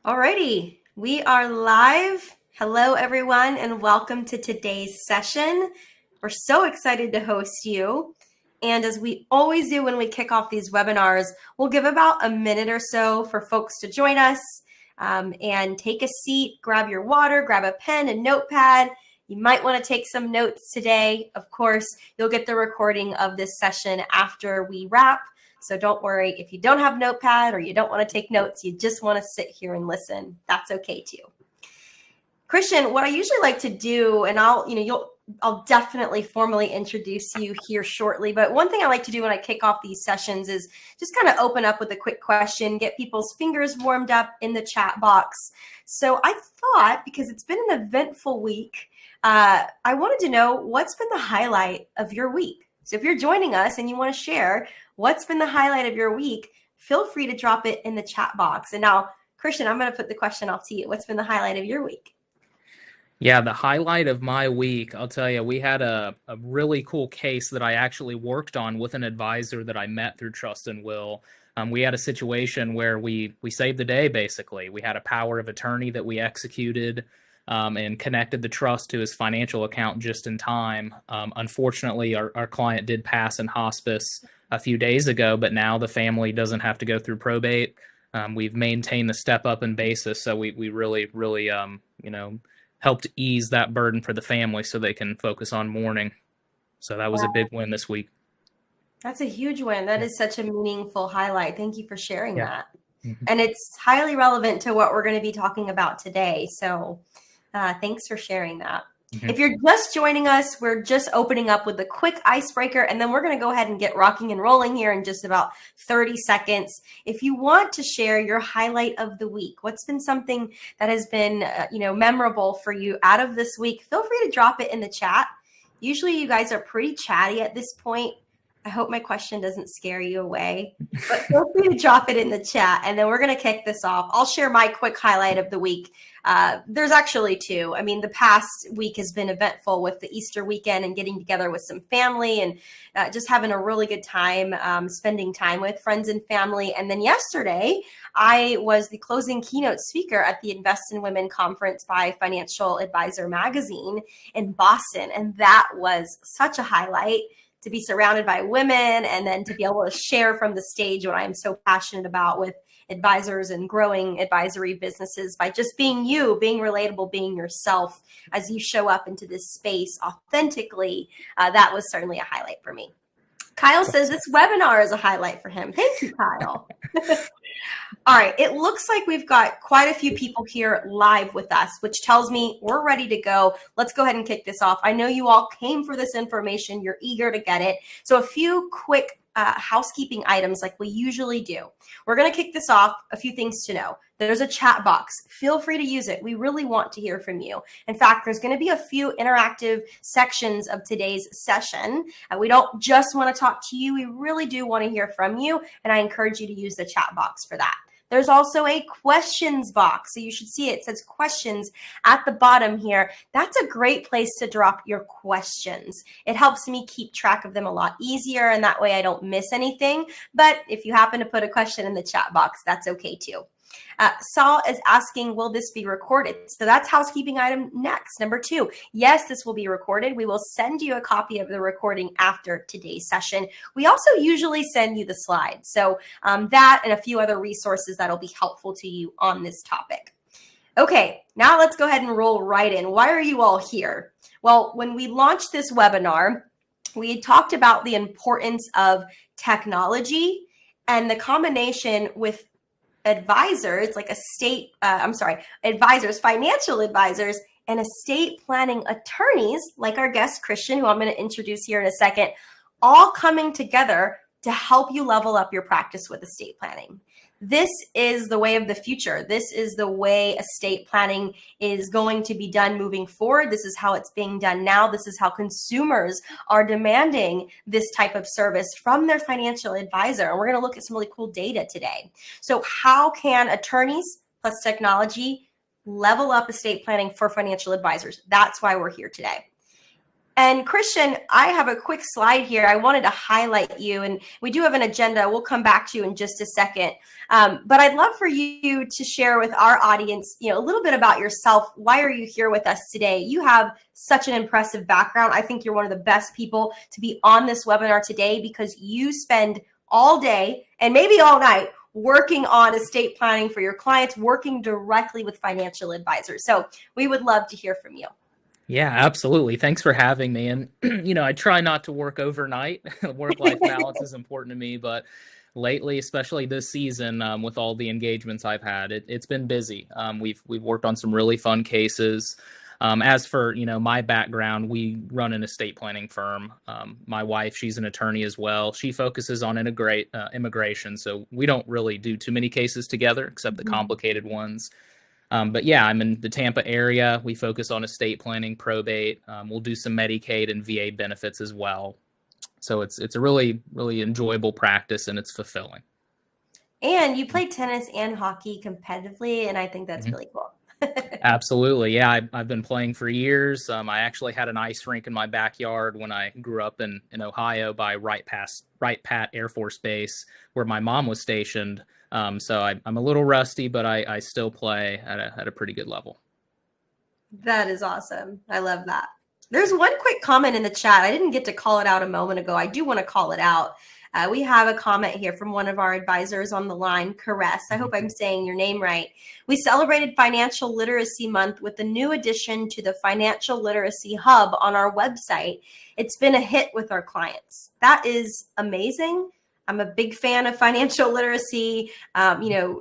Alrighty, we are live. Hello, everyone, and welcome to today's session. We're so excited to host you. And as we always do when we kick off these webinars, we'll give about a minute or so for folks to join us and take a seat, grab your water, grab a pen and notepad. You might want to take some notes today. Of course, you'll get the recording of this session after we wrap. So don't worry if you don't have notepad or you don't want to take notes, you just want to sit here and listen. That's okay too. Christian, what I usually like to do, and I'll definitely formally introduce you here shortly, but one thing I like to do when I kick off these sessions is just kind of open up with a quick question, get people's fingers warmed up in the chat box. So I thought, because it's been an eventful week, I wanted to know what's been the highlight of your week. So if you're joining us and you want to share what's been the highlight of your week, feel free to drop it in the chat box. And now, Christian, I'm going to put the question off to you. What's been the highlight of your week? Yeah, the highlight of my week, I'll tell you, we had a really cool case that I actually worked on with an advisor that I met through Trust and Will. We had a situation where we saved the day, basically. We had a power of attorney that we executed and connected the trust to his financial account just in time. Unfortunately, our client did pass in hospice a few days ago, but now the family doesn't have to go through probate. We've maintained the step up in basis, so we really helped ease that burden for the family so they can focus on mourning. So that was a big win this week. That's a huge win. That is such a meaningful highlight. Thank you for sharing that. Mm-hmm. And it's highly relevant to what we're going to be talking about today. So thanks for sharing that. Mm-hmm. If you're just joining us, we're just opening up with a quick icebreaker, and then we're going to go ahead and get rocking and rolling here in just about 30 seconds. If you want to share your highlight of the week, what's been something that has been memorable for you out of this week, feel free to drop it in the chat. Usually you guys are pretty chatty at this point. I hope my question doesn't scare you away, but feel free to drop it in the chat, and then we're going to kick this off. I'll share my quick highlight of the week. There's actually two. I mean, the past week has been eventful with the Easter weekend and getting together with some family and just having a really good time, spending time with friends and family. And then yesterday, I was the closing keynote speaker at the Invest in Women conference by Financial Advisor magazine in Boston. And that was such a highlight, to be surrounded by women and then to be able to share from the stage what I'm so passionate about with advisors and growing advisory businesses by just being you, being relatable, being yourself as you show up into this space authentically. That was certainly a highlight for me. Kyle says this webinar is a highlight for him. Thank you, Kyle. All right, it looks like we've got quite a few people here live with us, which tells me we're ready to go. Let's go ahead and kick this off. I know you all came for this information. You're eager to get it. So a few quick housekeeping items like we usually do. We're going to kick this off. A few things to know. There's a chat box. Feel free to use it. We really want to hear from you. In fact, there's going to be a few interactive sections of today's session. We don't just want to talk to you. We really do want to hear from you. And I encourage you to use the chat box for that. There's also a questions box. So you should see it says questions at the bottom here. That's a great place to drop your questions. It helps me keep track of them a lot easier, and that way I don't miss anything. But if you happen to put a question in the chat box, that's okay too. Saul is asking, will this be recorded? So that's housekeeping item next. Number 2, yes, this will be recorded. We will send you a copy of the recording after today's session. We also usually send you the slides. So that and a few other resources that'll be helpful to you on this topic. Okay, now let's go ahead and roll right in. Why are you all here? Well, when we launched this webinar, we talked about the importance of technology and the combination with advisors, like advisors, financial advisors, and estate planning attorneys, like our guest Christian, who I'm going to introduce here in a second, all coming together to help you level up your practice with estate planning. This is the way of the future. This is the way estate planning is going to be done moving forward. This is how it's being done now. This is how consumers are demanding this type of service from their financial advisor. And we're going to look at some really cool data today. So how can attorneys plus technology level up estate planning for financial advisors? That's why we're here today. And Christian, I have a quick slide here. I wanted to highlight you, and we do have an agenda. We'll come back to you in just a second. But I'd love for you to share with our audience, a little bit about yourself. Why are you here with us today? You have such an impressive background. I think you're one of the best people to be on this webinar today because you spend all day and maybe all night working on estate planning for your clients, working directly with financial advisors. So we would love to hear from you. Yeah, absolutely. Thanks for having me. And, I try not to work overnight. Work-life balance is important to me, but lately, especially this season, with all the engagements I've had, it's been busy. We've worked on some really fun cases. As for, my background, we run an estate planning firm. My wife, she's an attorney as well. She focuses on immigration, so we don't really do too many cases together, except the complicated ones. But yeah, I'm in the Tampa area. We focus on estate planning, probate. We'll do some Medicaid and VA benefits as well. So it's a really, really enjoyable practice, and it's fulfilling. And you play tennis and hockey competitively, and I think that's really cool. Absolutely. Yeah, I've been playing for years. I actually had an ice rink in my backyard when I grew up in Ohio by Wright Pat Air Force Base, where my mom was stationed. So I'm a little rusty, but I still play at a pretty good level. That is awesome. I love that. There's one quick comment in the chat. I didn't get to call it out a moment ago. I do want to call it out. We have a comment here from one of our advisors on the line, Caress. I hope I'm saying your name right. We celebrated Financial Literacy Month with a new addition to the Financial Literacy Hub on our website. It's been a hit with our clients. That is amazing. I'm a big fan of financial literacy,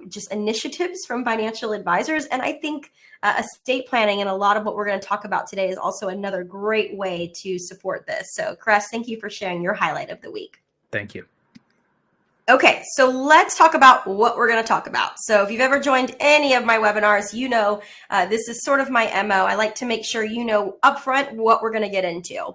just initiatives from financial advisors. And I think estate planning and a lot of what we're going to talk about today is also another great way to support this. So, Chris, thank you for sharing your highlight of the week. Thank you. Okay, so let's talk about what we're going to talk about. So if you've ever joined any of my webinars, this is sort of my MO. I like to make sure you know upfront what we're going to get into.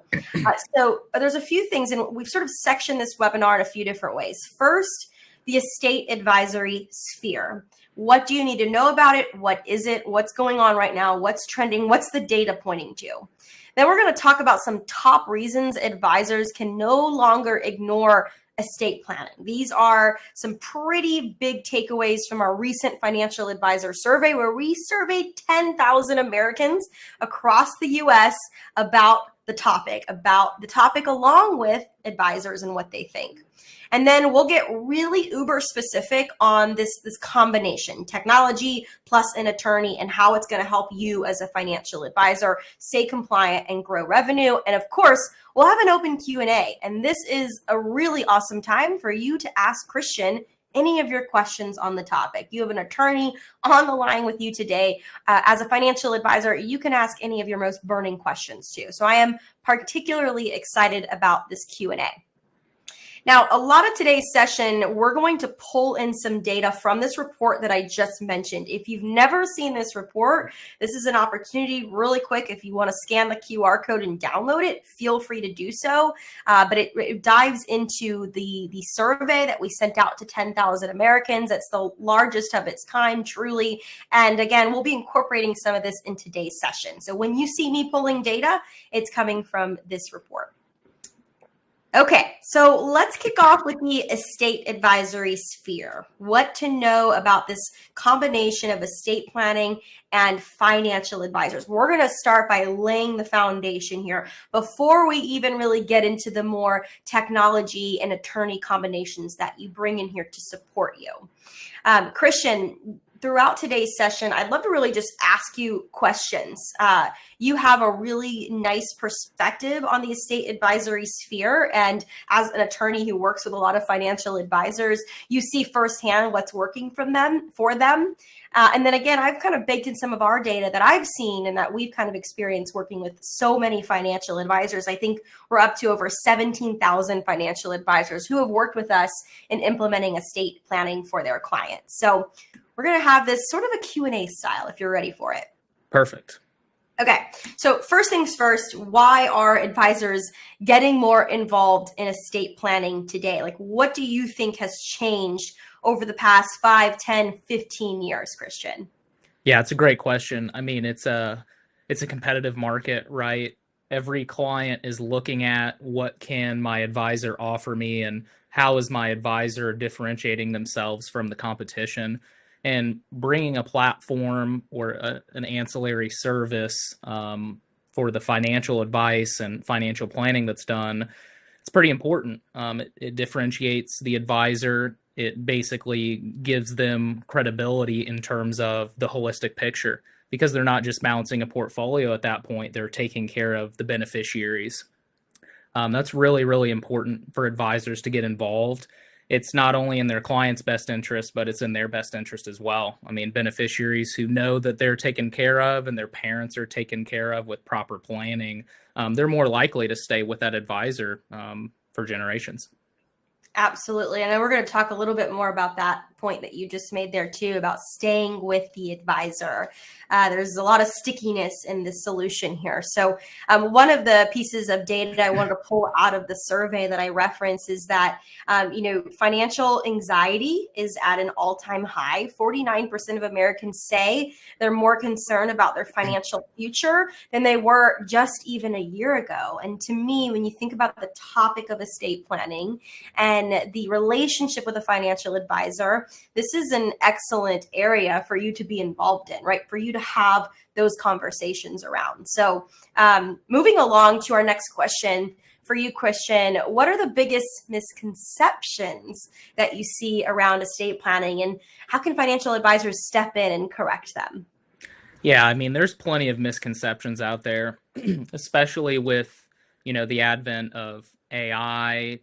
So there's a few things, and we've sort of sectioned this webinar in a few different ways. First, the estate advisory sphere. What do you need to know about it? What is it? What's going on right now? What's trending? What's the data pointing to? Then we're going to talk about some top reasons advisors can no longer ignore estate planning. These are some pretty big takeaways from our recent financial advisor survey, where we surveyed 10,000 Americans across the US about the topic along with advisors and what they think. And then we'll get really uber specific on this combination, technology plus an attorney, and how it's going to help you as a financial advisor stay compliant and grow revenue. And of course, we'll have an open Q&A. And this is a really awesome time for you to ask Christian any of your questions on the topic. You have an attorney on the line with you today. As a financial advisor, you can ask any of your most burning questions too. So I am particularly excited about this Q&A. Now, a lot of today's session, we're going to pull in some data from this report that I just mentioned. If you've never seen this report, this is an opportunity really quick. If you want to scan the QR code and download it, feel free to do so. But it dives into the survey that we sent out to 10,000 Americans. It's the largest of its kind, truly. And again, we'll be incorporating some of this in today's session. So when you see me pulling data, it's coming from this report. Okay, so let's kick off with the estate advisory sphere. What to know about this combination of estate planning and financial advisors. We're going to start by laying the foundation here before we even really get into the more technology and attorney combinations that you bring in here to support you. Christian, throughout today's session, I'd love to really just ask you questions. You have a really nice perspective on the estate advisory sphere. And as an attorney who works with a lot of financial advisors, you see firsthand what's working for them. And then again, I've kind of baked in some of our data that I've seen and that we've kind of experienced working with so many financial advisors. I think we're up to over 17,000 financial advisors who have worked with us in implementing estate planning for their clients. So we're going to have this sort of a Q&A style if you're ready for it. Perfect. Okay, so first things first, why are advisors getting more involved in estate planning today? Like, what do you think has changed over the past 5, 10, 15 years, Christian? Yeah, it's a great question. I mean, it's a competitive market, right? every client is looking at what can my advisor offer me and how is my advisor differentiating themselves from the competition, and bringing a platform or an ancillary service for the financial advice and financial planning that's done. It's pretty important. It differentiates the advisor. It basically gives them credibility in terms of the holistic picture, because they're not just balancing a portfolio at that point, they're taking care of the beneficiaries. That's really, really important for advisors to get involved. It's not only in their client's best interest, but it's in their best interest as well. I mean, beneficiaries who know that they're taken care of and their parents are taken care of with proper planning, they're more likely to stay with that advisor for generations. Absolutely. And we're going to talk a little bit more about that point that you just made there too, about staying with the advisor. There's a lot of stickiness in this solution here. So one of the pieces of data that I wanted to pull out of the survey that I referenced is that, financial anxiety is at an all-time high. 49% of Americans say they're more concerned about their financial future than they were just even a year ago. And to me, when you think about the topic of estate planning and the relationship with a financial advisor, this is an excellent area for you to be involved in, right? For you to have those conversations around. So moving along to our next question for you, Christian, what are the biggest misconceptions that you see around estate planning, and how can financial advisors step in and correct them? Yeah, I mean, there's plenty of misconceptions out there, especially with, the advent of AI,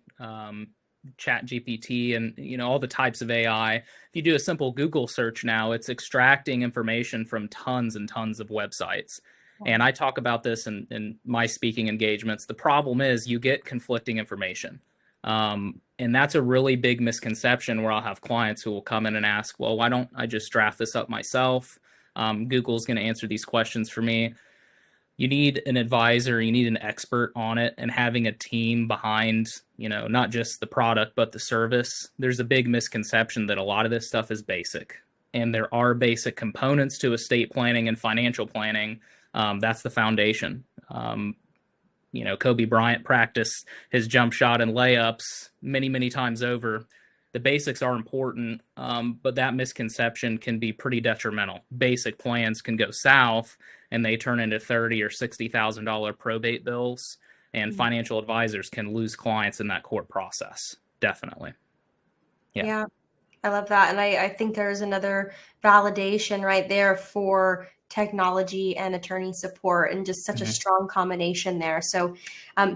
chat GPT, and all the types of AI. If you do a simple Google search now, it's extracting information from tons and tons of websites. And I talk about this in my speaking engagements. The problem is you get conflicting information. And that's a really big misconception, where I'll have clients who will come in and ask, well, why don't I just draft this up myself? Google's going to answer these questions for me. You need an advisor, you need an expert on it, and having a team behind, not just the product, but the service. There's a big misconception that a lot of this stuff is basic, and there are basic components to estate planning and financial planning. That's the foundation. Kobe Bryant practiced his jump shot and layups many, many times over. The basics are important, but that misconception can be pretty detrimental. Basic plans can go south, and they turn into $30,000 or $60,000 probate bills, and financial advisors can lose clients in that court process. Definitely. Yeah, I love that. And I think there's another validation right there for technology and attorney support, and just such a strong combination there. So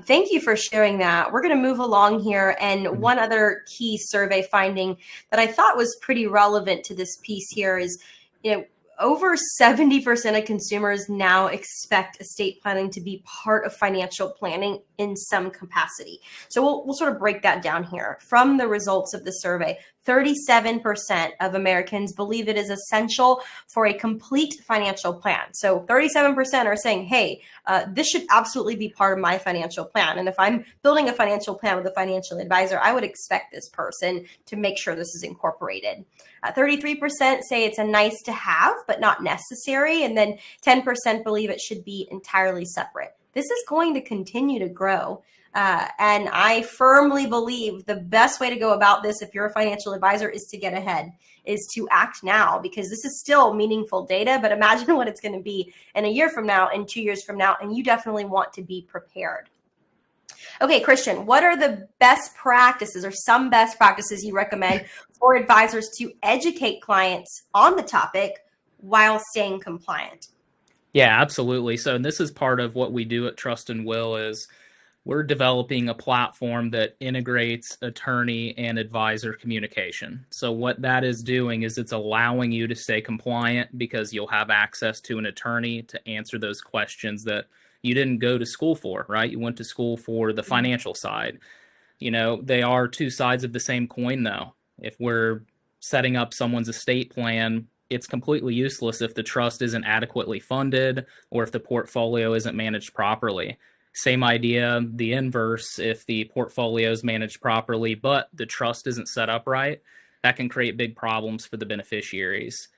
thank you for sharing that. We're going to move along here. And one other key survey finding that I thought was pretty relevant to this piece here is, over 70% of consumers now expect estate planning to be part of financial planning in some capacity. So we'll sort of break that down here. From the results of the survey, 37% of Americans believe it is essential for a complete financial plan. So 37% are saying, hey, this should absolutely be part of my financial plan. And if I'm building a financial plan with a financial advisor, I would expect this person to make sure this is incorporated. 33% say it's a nice to have, but not necessary. And then 10% believe it should be entirely separate. This is going to continue to grow. And I firmly believe the best way to go about this, if you're a financial advisor, is to get ahead, is to act now, because this is still meaningful data. But imagine what it's going to be in a year from now, in 2 years from now, and you definitely want to be prepared. Okay, Christian, what are the best practices, or some best practices you recommend for advisors to educate clients on the topic while staying compliant? Yeah, absolutely. So this is part of what we do at Trust and Will is we're developing a platform that integrates attorney and advisor communication. So what that is doing is it's allowing you to stay compliant, because you'll have access to an attorney to answer those questions that you didn't go to school for, right? You went to school for the financial side. They are two sides of the same coin, though. If we're setting up someone's estate plan, it's completely useless if the trust isn't adequately funded or if the portfolio isn't managed properly. Same idea, the inverse, if the portfolio is managed properly, but the trust isn't set up right, that can create big problems for the beneficiaries.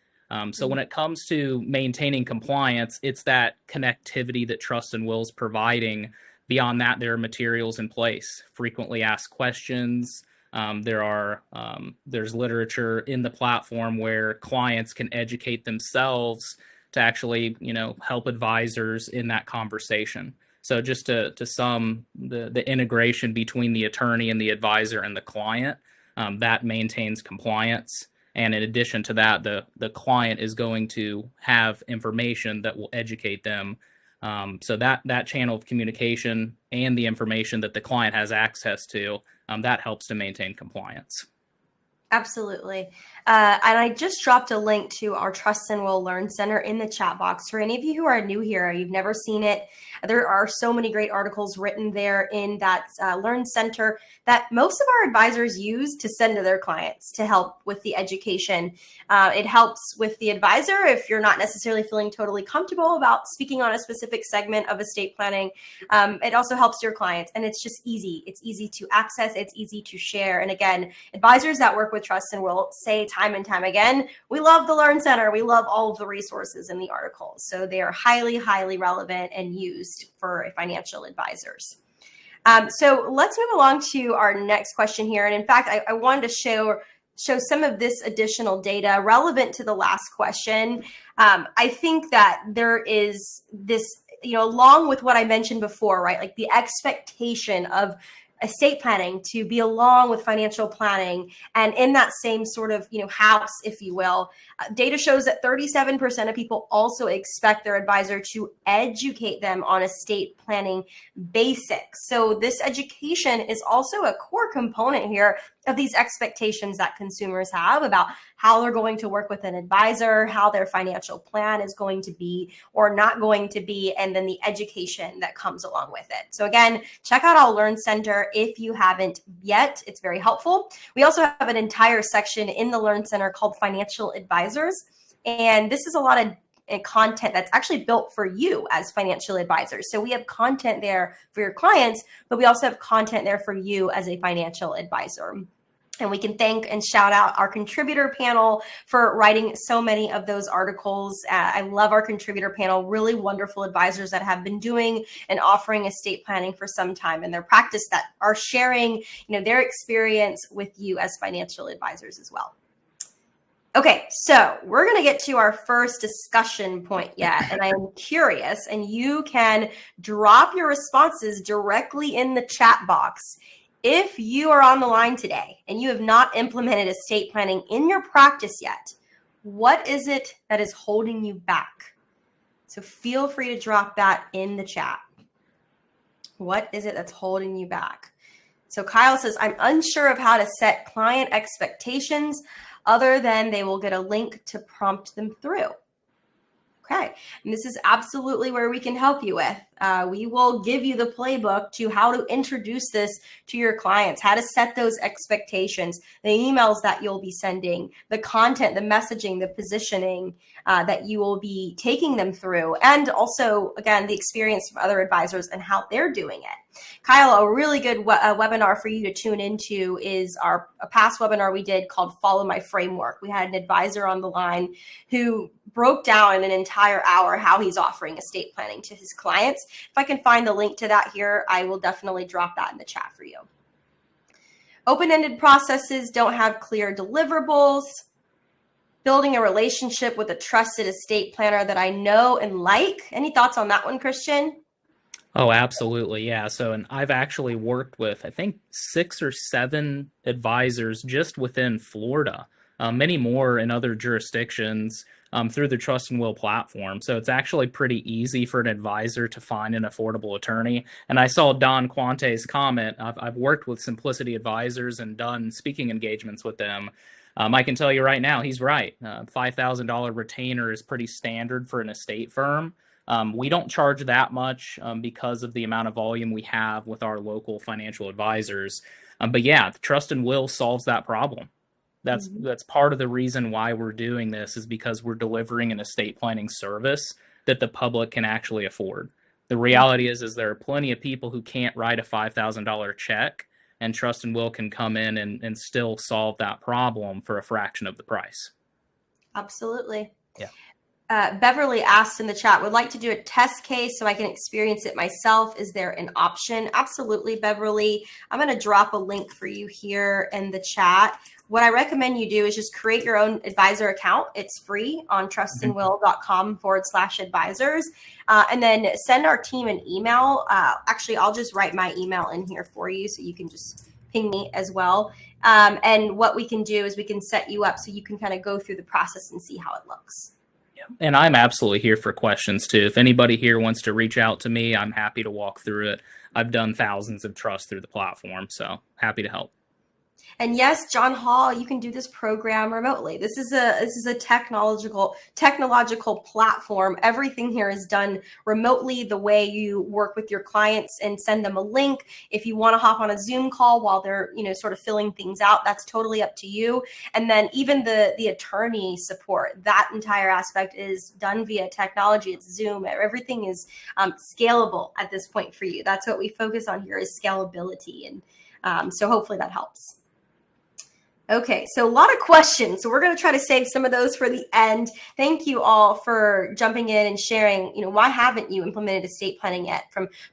So when it comes to maintaining compliance, it's that connectivity that Trust and Will is providing. Beyond that, there are materials in place, frequently asked questions. There's literature in the platform where clients can educate themselves to actually, help advisors in that conversation. So just to sum the integration between the attorney and the advisor and the client, that maintains compliance. And in addition to that, the client is going to have information that will educate them. So that channel of communication and the information that the client has access to, that helps to maintain compliance. Absolutely. And I just dropped a link to our Trust and Will Learn Center in the chat box. For any of you who are new here, you've never seen it, there are so many great articles written there in that Learn Center that most of our advisors use to send to their clients to help with the education. It helps with the advisor if you're not necessarily feeling totally comfortable about speaking on a specific segment of estate planning. It also helps your clients, and it's just easy. It's easy to access. It's easy to share. And again, advisors that work with Trust and Will say time and time again, we love the Learn Center. We love all of the resources in the articles. So they are highly, highly relevant and used for financial advisors. So let's move along to our next question here. And in fact, I wanted to show some of this additional data relevant to the last question. I think that there is this, along with what I mentioned before, right? Like the expectation of estate planning to be along with financial planning, and in that same sort of house, if you will. Data shows that 37% of people also expect their advisor to educate them on estate planning basics. So this education is also a core component here of these expectations that consumers have about how they're going to work with an advisor, how their financial plan is going to be or not going to be, and then the education that comes along with it. So again, check out our Learn Center if you haven't yet. It's very helpful. We also have an entire section in the Learn Center called Financial Advisors, and this is a lot of content that's actually built for you as financial advisors. So we have content there for your clients, but we also have content there for you as a financial advisor. And we can thank and shout out our contributor panel for writing so many of those articles. I love our contributor panel, really wonderful advisors that have been doing and offering estate planning for some time in their practice that are sharing, their experience with you as financial advisors as well. Okay, so we're going to get to our first discussion point yet, and I'm curious, and you can drop your responses directly in the chat box. If you are on the line today and you have not implemented estate planning in your practice yet, what is it that is holding you back? So feel free to drop that in the chat. What is it that's holding you back? So Kyle says, I'm unsure of how to set client expectations other than they will get a link to prompt them through. Okay, and this is absolutely where we can help you with. We will give you the playbook to how to introduce this to your clients, how to set those expectations, the emails that you'll be sending, the content, the messaging, the positioning that you will be taking them through, and also, again, the experience from other advisors and how they're doing it. Kyle, a really good webinar for you to tune into is a past webinar we did called Follow My Framework. We had an advisor on the line who broke down in an entire hour how he's offering estate planning to his clients. If I can find the link to that here, I will definitely drop that in the chat for you. Open-ended processes don't have clear deliverables. Building a relationship with a trusted estate planner that I know and like. Any thoughts on that one, Christian? Oh, absolutely. Yeah. So, and I've actually worked with, I think, 6 or 7 advisors just within Florida, many more in other jurisdictions through the Trust and Will platform. So it's actually pretty easy for an advisor to find an affordable attorney. And I saw Don Quante's comment. I've worked with Simplicity Advisors and done speaking engagements with them. I can tell you right now, he's right. $5,000 retainer is pretty standard for an estate firm. We don't charge that much because of the amount of volume we have with our local financial advisors. But yeah, Trust and Will solves that problem. That's part of the reason why we're doing this, is because we're delivering an estate planning service that the public can actually afford. The reality is there are plenty of people who can't write a $5,000 check, and Trust and Will can come in and still solve that problem for a fraction of the price. Absolutely. Yeah. Beverly asked in the chat, would like to do a test case so I can experience it myself. Is there an option? Absolutely, Beverly. I'm going to drop a link for you here in the chat. What I recommend you do is just create your own advisor account. It's free on trustandwill.com/advisors. And then send our team an email. Actually, I'll just write my email in here for you so you can just ping me as well. And what we can do is we can set you up so you can kind of go through the process and see how it looks. And I'm absolutely here for questions too. If anybody here wants to reach out to me, I'm happy to walk through it. I've done thousands of trusts through the platform, so happy to help. And yes, John Hall, you can do this program remotely. This is a technological platform. Everything here is done remotely, the way you work with your clients and send them a link. If you want to hop on a Zoom call while they're, sort of filling things out, that's totally up to you. And then even the attorney support, that entire aspect is done via technology. It's Zoom. Everything is scalable at this point for you. That's what we focus on here is scalability. And so hopefully that helps. Okay, so a lot of questions. So we're going to try to save some of those for the end. Thank you all for jumping in and sharing, why haven't you implemented estate planning yet?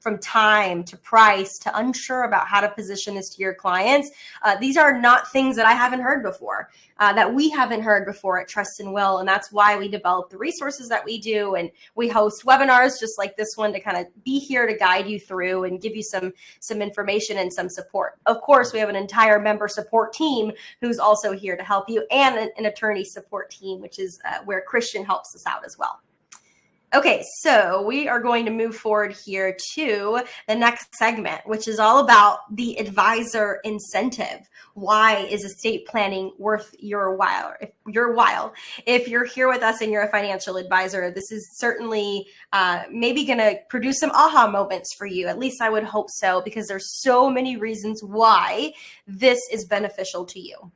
From time to price to unsure about how to position this to your clients. These are not things that I haven't heard before, that we haven't heard before at Trust and Will. And that's why we develop the resources that we do. And we host webinars just like this one to kind of be here to guide you through and give you some information and some support. Of course, we have an entire member support team who's also here to help you, and an attorney support team, which is where Christian helps us out as well. Okay, so we are going to move forward here to the next segment, which is all about the advisor incentive. Why is estate planning worth your while? If you're here with us and you're a financial advisor, this is certainly maybe going to produce some aha moments for you. At least I would hope so, because there's so many reasons why this is beneficial to you.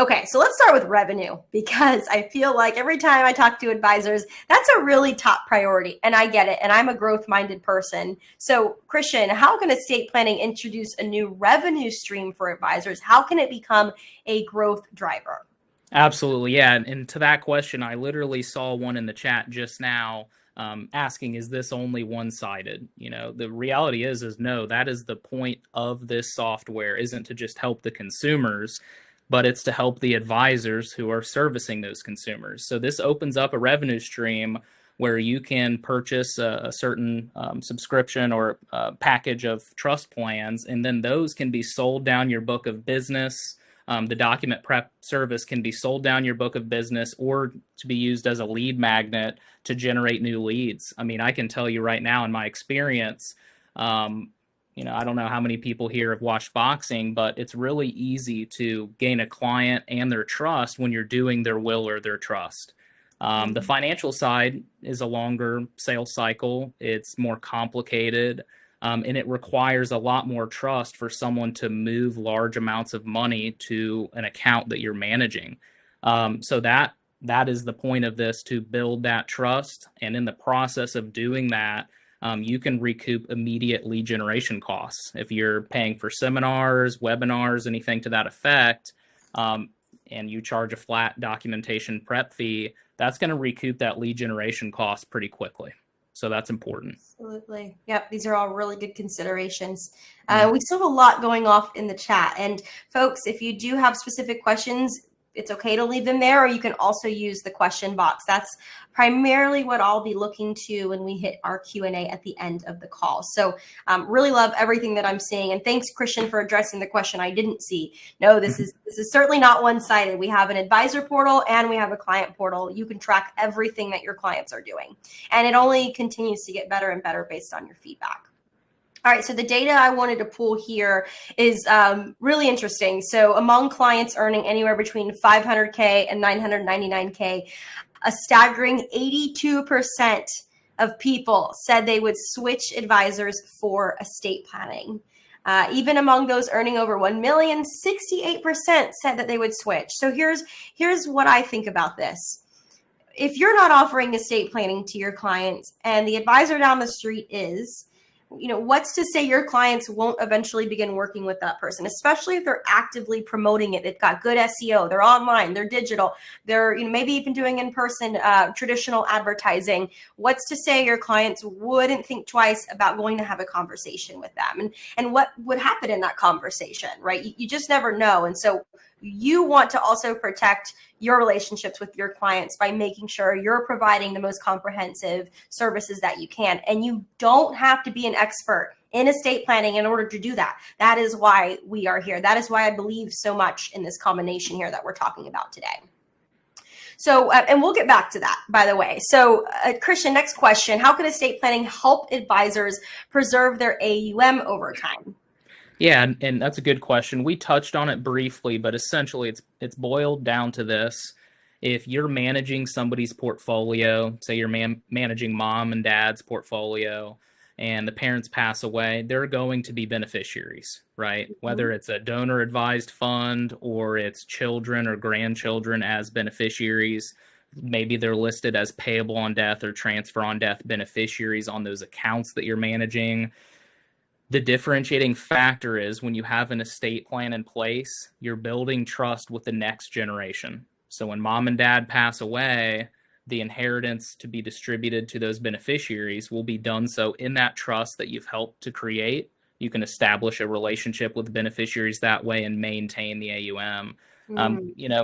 Okay, so let's start with revenue, because I feel like every time I talk to advisors, that's a really top priority, and I get it, and I'm a growth-minded person. So, Christian, how can estate planning introduce a new revenue stream for advisors? How can it become a growth driver? Absolutely, yeah. And to that question, I literally saw one in the chat just now asking, is this only one-sided? The reality is no, that is the point of this software, isn't to just help the consumers, but it's to help the advisors who are servicing those consumers. So this opens up a revenue stream where you can purchase a certain subscription or package of trust plans, and then those can be sold down your book of business. The document prep service can be sold down your book of business or to be used as a lead magnet to generate new leads. I mean, I can tell you right now in my experience, I don't know how many people here have watched boxing, but it's really easy to gain a client and their trust when you're doing their will or their trust. The financial side is a longer sales cycle. It's more complicated, and it requires a lot more trust for someone to move large amounts of money to an account that you're managing. So that is the point of this, to build that trust. And in the process of doing that, you can recoup immediate lead generation costs. If you're paying for seminars, webinars, anything to that effect, and you charge a flat documentation prep fee, that's going to recoup that lead generation cost pretty quickly. So that's important. Absolutely. Yep. These are all really good considerations. We still have a lot going off in the chat. And folks, if you do have specific questions, it's okay to leave them there, or you can also use the question box. That's primarily what I'll be looking to when we hit our Q&A at the end of the call. So really love everything that I'm seeing. And thanks, Christian, for addressing the question I didn't see. No, this is certainly not one-sided. We have an advisor portal and we have a client portal. You can track everything that your clients are doing. And it only continues to get better and better based on your feedback. All right, so the data I wanted to pull here is really interesting. So among clients earning anywhere between $500K and $999K, a staggering 82% of people said they would switch advisors for estate planning. Even among those earning over 1 million, 68% said that they would switch. So here's what I think about this. If you're not offering estate planning to your clients and the advisor down the street is, what's to say your clients won't eventually begin working with that person, especially if they're actively promoting it. They've got good SEO, they're online, they're digital, they're maybe even doing in-person traditional advertising. What's to say your clients wouldn't think twice about going to have a conversation with them, and what would happen in that conversation, right? You just never know. And so you want to also protect your relationships with your clients by making sure you're providing the most comprehensive services that you can. And you don't have to be an expert in estate planning in order to do that. That is why we are here. That is why I believe so much in this combination here that we're talking about today. So, and we'll get back to that, by the way. So, Christian, next question. How can estate planning help advisors preserve their AUM over time? Yeah, and that's a good question. We touched on it briefly, but essentially it's boiled down to this. If you're managing somebody's portfolio, say you're managing mom and dad's portfolio, and the parents pass away, they're going to be beneficiaries, right? Whether it's a donor advised fund or it's children or grandchildren as beneficiaries, maybe they're listed as payable on death or transfer on death beneficiaries on those accounts that you're managing. The differentiating factor is when you have an estate plan in place, you're building trust with the next generation. So when mom and dad pass away, the inheritance to be distributed to those beneficiaries will be done so in that trust that you've helped to create. You can establish a relationship with beneficiaries that way and maintain the AUM.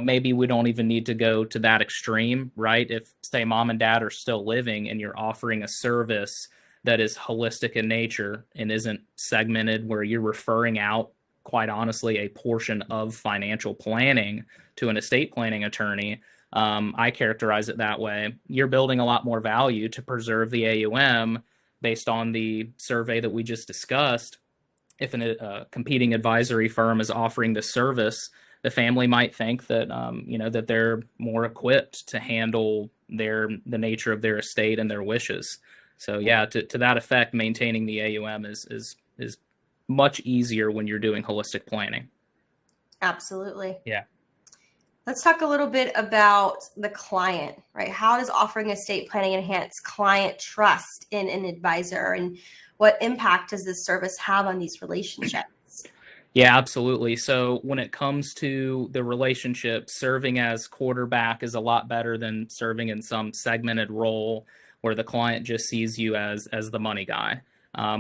Maybe we don't even need to go to that extreme, right? If, say, mom and dad are still living and you're offering a service that is holistic in nature and isn't segmented, where you're referring out, quite honestly, a portion of financial planning to an estate planning attorney, I characterize it that way. You're building a lot more value to preserve the AUM based on the survey that we just discussed. If a competing advisory firm is offering the service, the family might think that that they're more equipped to handle the nature of their estate and their wishes. So yeah, to that effect, maintaining the AUM is much easier when you're doing holistic planning. Absolutely. Yeah. Let's talk a little bit about the client, right? How does offering estate planning enhance client trust in an advisor, and what impact does this service have on these relationships? Yeah, absolutely. So when it comes to the relationship, serving as quarterback is a lot better than serving in some segmented role where the client just sees you as the money guy.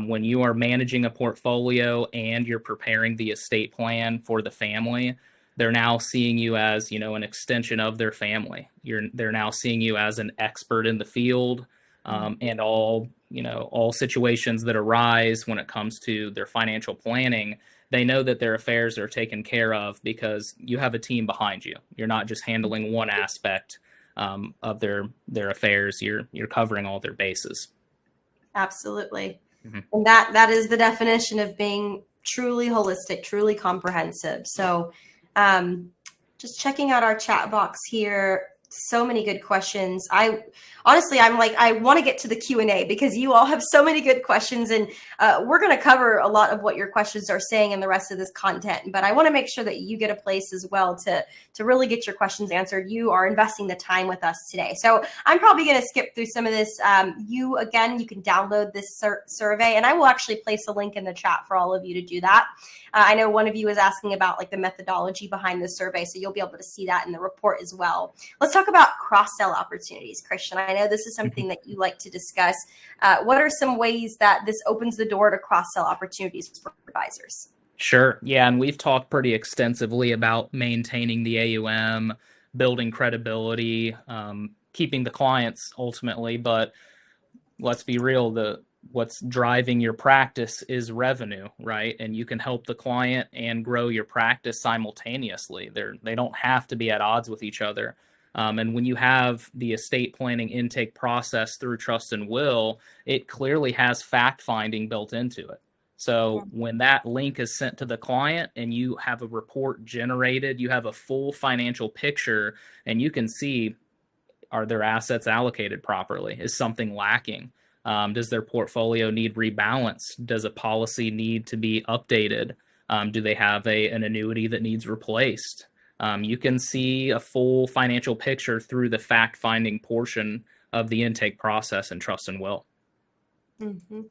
When you are managing a portfolio and you're preparing the estate plan for the family, they're now seeing you as, an extension of their family. They're now seeing you as an expert in the field, and all situations that arise when it comes to their financial planning. They know that their affairs are taken care of because you have a team behind you. You're not just handling one aspect of their affairs. You're covering all their bases. Absolutely. Mm-hmm. And that is the definition of being truly holistic, truly comprehensive. So just checking out our chat box here. So many good questions. I'm like, I want to get to the Q&A because you all have so many good questions, and we're going to cover a lot of what your questions are saying in the rest of this content. But I want to make sure that you get a place as well to really get your questions answered. You are investing the time with us today. So I'm probably going to skip through some of this. You can download this survey, and I will actually place a link in the chat for all of you to do that. I know one of you is asking about like the methodology behind the survey, so you'll be able to see that in the report as well. Let's talk about cross-sell opportunities, Christian. I know this is something that you like to discuss. What are some ways that this opens the door to cross-sell opportunities for advisors? Sure. Yeah, and we've talked pretty extensively about maintaining the AUM, building credibility, keeping the clients ultimately, but let's be real, what's driving your practice is revenue, right? And you can help the client and grow your practice simultaneously. They don't have to be at odds with each other. And when you have the estate planning intake process through trust and will, it clearly has fact finding built into it. So when that link is sent to the client and you have a report generated, you have a full financial picture, and you can see, are their assets allocated properly? Is something lacking? Does their portfolio need rebalance? Does a policy need to be updated? Do they have an annuity that needs replaced? You can see a full financial picture through the fact-finding portion of the intake process in trust and will. Mm-hmm.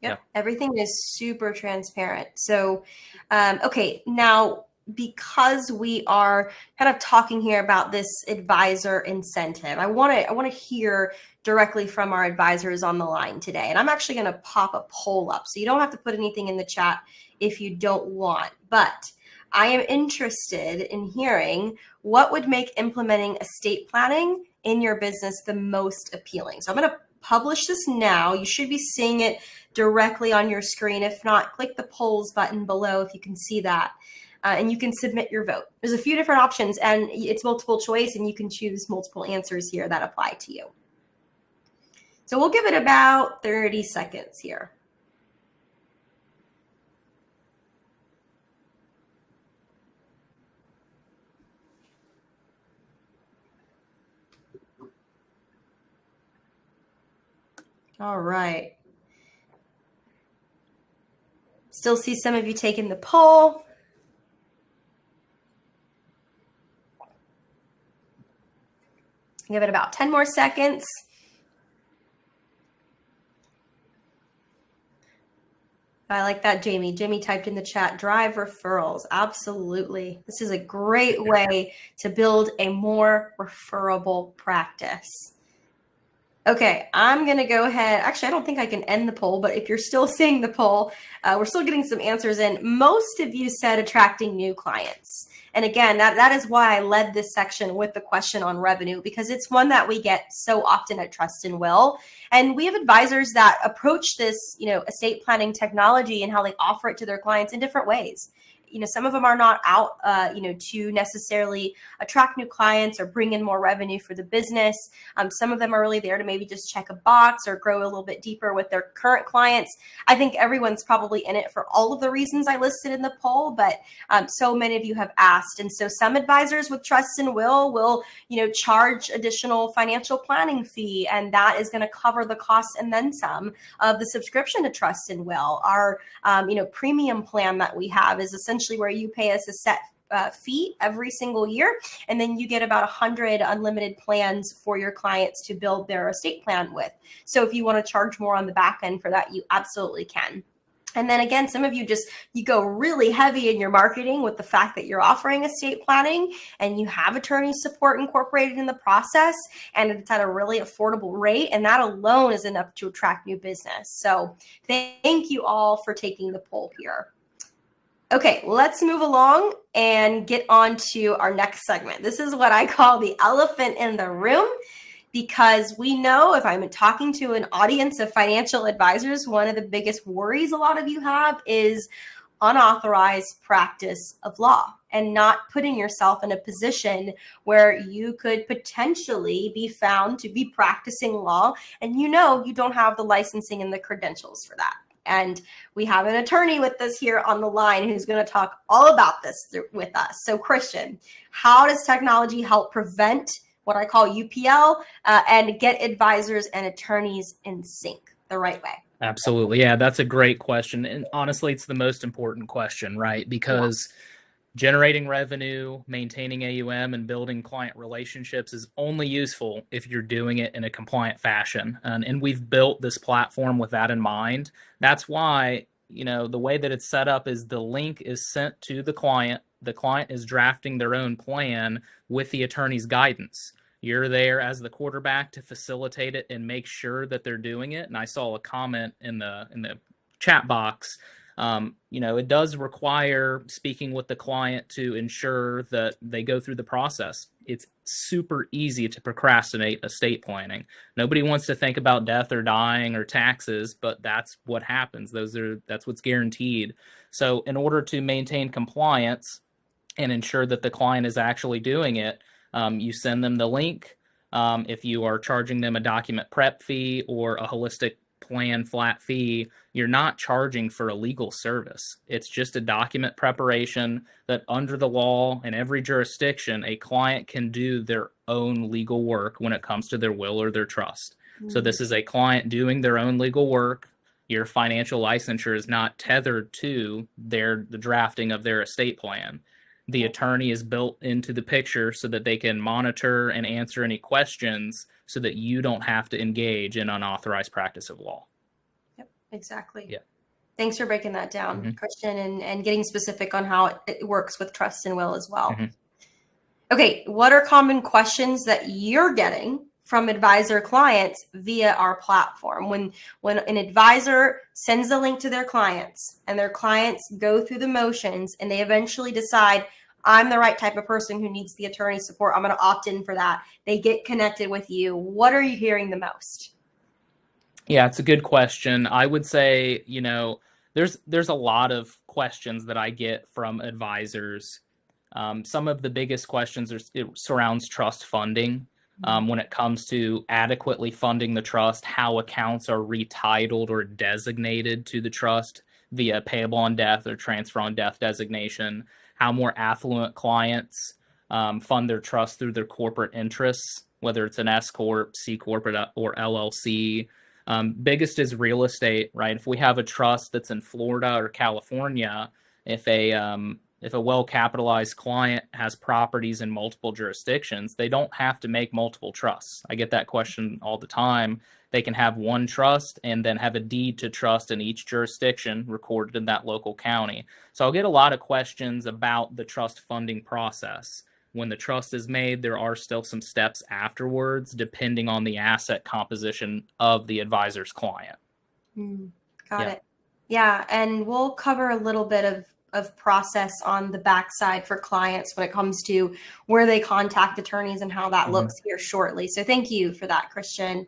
Yep. Everything is super transparent. So, okay, now because we are kind of talking here about this advisor incentive, I want to hear directly from our advisors on the line today. And I'm actually going to pop a poll up. So you don't have to put anything in the chat if you don't want, but I am interested in hearing what would make implementing estate planning in your business the most appealing. So I'm going to publish this now. You should be seeing it directly on your screen. If not, click the polls button below if you can see that. And you can submit your vote. There's a few different options and it's multiple choice and you can choose multiple answers here that apply to you. So we'll give it about 30 seconds here. All right. Still see some of you taking the poll. Give it about 10 more seconds. I like that, Jamie. Jamie typed in the chat, drive referrals. Absolutely. This is a great way to build a more referable practice. Okay, I'm going to go ahead. Actually, I don't think I can end the poll, but if you're still seeing the poll, we're still getting some answers in. Most of you said attracting new clients. And again, that is why I led this section with the question on revenue, because it's one that we get so often at Trust and Will. And we have advisors that approach this, estate planning technology and how they offer it to their clients in different ways. Some of them are not out, to necessarily attract new clients or bring in more revenue for the business. Some of them are really there to maybe just check a box or grow a little bit deeper with their current clients. I think everyone's probably in it for all of the reasons I listed in the poll, but so many of you have asked. And so some advisors with Trust and will, charge additional financial planning fee, and that is going to cover the cost and then some of the subscription to Trust and Will. Our, premium plan that we have is essentially where you pay us a set fee every single year, and then you get about 100 unlimited plans for your clients to build their estate plan with. So if you want to charge more on the back end for that, you absolutely can. And then again, some of you you go really heavy in your marketing with the fact that you're offering estate planning and you have attorney support incorporated in the process, and it's at a really affordable rate. And that alone is enough to attract new business. So thank you all for taking the poll here. Okay, let's move along and get on to our next segment. This is what I call the elephant in the room, because we know if I'm talking to an audience of financial advisors, one of the biggest worries a lot of you have is unauthorized practice of law and not putting yourself in a position where you could potentially be found to be practicing law and you don't have the licensing and the credentials for that. And we have an attorney with us here on the line who's going to talk all about this with us. So Christian, how does technology help prevent what I call UPL and get advisors and attorneys in sync the right way? Absolutely. Yeah, that's a great question. And honestly, it's the most important question, right? Because generating revenue, maintaining AUM, and building client relationships is only useful if you're doing it in a compliant fashion. And we've built this platform with that in mind. That's why, the way that it's set up is the link is sent to the client. The client is drafting their own plan with the attorney's guidance. You're there as the quarterback to facilitate it and make sure that they're doing it. And I saw a comment in the chat box. It does require speaking with the client to ensure that they go through the process. It's super easy to procrastinate estate planning. Nobody wants to think about death or dying or taxes, but that's what happens. That's what's guaranteed. So in order to maintain compliance and ensure that the client is actually doing it, you send them the link. If you are charging them a document prep fee or a holistic plan flat fee, you're not charging for a legal service. It's just a document preparation that under the law in every jurisdiction, a client can do their own legal work when it comes to their will or their trust. Mm-hmm. So this is a client doing their own legal work. Your financial licensure is not tethered to the drafting of their estate plan. The attorney is built into the picture so that they can monitor and answer any questions so that you don't have to engage in unauthorized practice of law. Exactly. Yeah. Thanks for breaking that down, Mm-hmm. Christian, and getting specific on how it works with trust and will as well. Mm-hmm. Okay, what are common questions that you're getting from advisor clients via our platform? When an advisor sends a link to their clients and their clients go through the motions and they eventually decide, I'm the right type of person who needs the attorney support, I'm going to opt in for that. They get connected with you. What are you hearing the most? Yeah, it's a good question. I would say, there's a lot of questions that I get from advisors. Some of the biggest questions it surrounds trust funding. When it comes to adequately funding the trust, how accounts are retitled or designated to the trust via payable on death or transfer on death designation, how more affluent clients fund their trust through their corporate interests, whether it's an S Corp, C Corp, or LLC. Biggest is real estate, right? If we have a trust that's in Florida or California, if a well-capitalized client has properties in multiple jurisdictions, they don't have to make multiple trusts. I get that question all the time. They can have one trust and then have a deed to trust in each jurisdiction recorded in that local county. So I'll get a lot of questions about the trust funding process. When the trust is made, there are still some steps afterwards, depending on the asset composition of the advisor's client. Got it. Yeah, and we'll cover a little bit of process on the backside for clients when it comes to where they contact attorneys and how that looks here shortly. So thank you for that, Christian.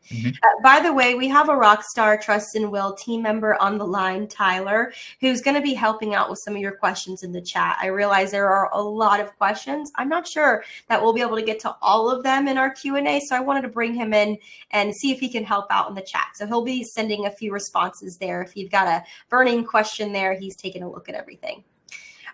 By the way, we have a Rockstar Trust and Will team member on the line, Tyler, who's going to be helping out with some of your questions in the chat. I realize there are a lot of questions. I'm not sure that we'll be able to get to all of them in our Q&A, so I wanted to bring him in and see if he can help out in the chat. So he'll be sending a few responses there. If you've got a burning question there, he's taking a look at everything.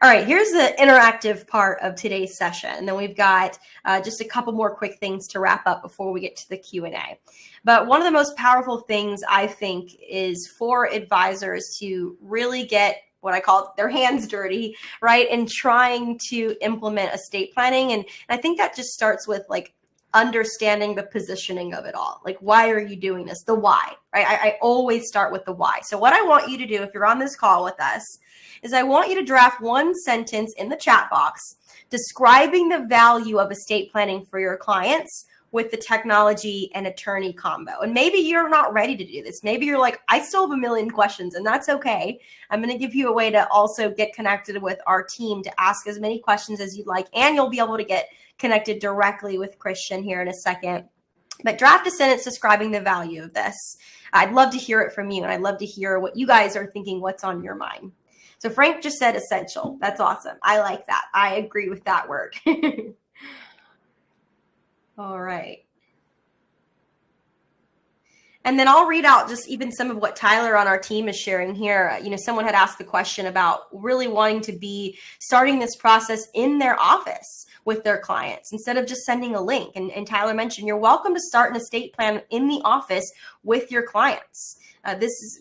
All right, here's the interactive part of today's session. And then we've got just a couple more quick things to wrap up before we get to the Q&A. But one of the most powerful things I think is for advisors to really get what I call their hands dirty, right? And trying to implement estate planning. And I think that just starts with like understanding the positioning of it all. Like, why are you doing this? The why, right? I always start with the why. So what I want you to do if you're on this call with us is I want you to draft one sentence in the chat box describing the value of estate planning for your clients with the technology and attorney combo. And maybe you're not ready to do this. Maybe you're like, I still have a million questions, and that's okay. I'm going to give you a way to also get connected with our team to ask as many questions as you'd like, and you'll be able to get connected directly with Christian here in a second. But draft a sentence describing the value of this. I'd love to hear it from you, and I'd love to hear what you guys are thinking, what's on your mind. So Frank just said essential. That's awesome. I like that. I agree with that word. All right. And then I'll read out just even some of what Tyler on our team is sharing here. Someone had asked the question about really wanting to be starting this process in their office with their clients instead of just sending a link. And Tyler mentioned, you're welcome to start an estate plan in the office with your clients.